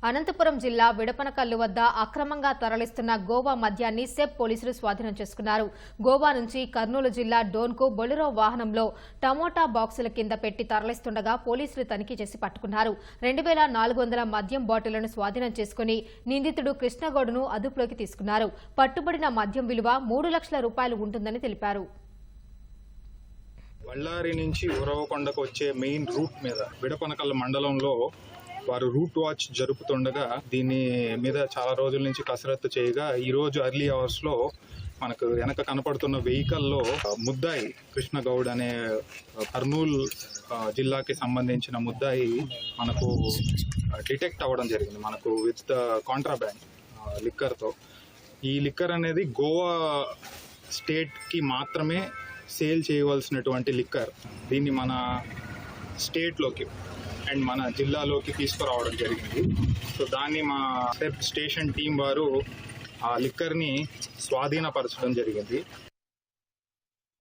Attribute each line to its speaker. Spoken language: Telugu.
Speaker 1: అనంతపురం జిల్లా విడపనకల్లు వద్ద అక్రమంగా తరలిస్తున్న గోవా మద్యాన్ని సెబ్ పోలీసులు స్వాధీనం చేసుకున్నారు. గోవా నుంచి కర్నూలు జిల్లా డోన్కు బొలెరో వాహనంలో టమోటా బాక్సుల కింద పెట్టి తరలిస్తుండగా పోలీసులు తనిఖీ చేసి పట్టుకున్నారు. 2400 మద్యం బాటిళ్లను స్వాధీనం చేసుకుని నిందితుడు కృష్ణగౌడ్ను అదుపులోకి తీసుకున్నారు. పట్టుబడిన మద్యం విలువ 3 లక్షల రూపాయలు ఉంటుందని తెలిపారు.
Speaker 2: బళ్ళారి నుంచి ఉరవకొండకు వచ్చే మెయిన్ రూట్ మీద విడపనకల్ల మండలంలో వారు రూట్ వాచ్ జరుపుతుండగా దీని మీద చాలా రోజుల నుంచి కసరత్తు చేయగా ఈ రోజు ఎర్లీ అవర్స్ లో మనకు వెనక కనపడుతున్న వెహికల్లో ముద్దాయి కృష్ణగౌడ్ అనే కర్నూలు జిల్లాకి సంబంధించిన ముద్దాయి మనకు డిటెక్ట్ అవ్వడం జరిగింది. మనకు విత్ కాంట్రాబ్యాండ్ లిక్కర్ తో. ఈ లిక్కర్ అనేది గోవా స్టేట్ కి మాత్రమే సేల్ చేయవలసినటువంటి లిక్కర్. దీన్ని మన స్టేట్లోకి అండ్ మన జిల్లాలోకి తీసుకురావడం జరిగింది. సో దాన్ని మా స్టేషన్ టీం వారు ఆ లిక్కర్ని స్వాధీనపరచడం జరిగింది.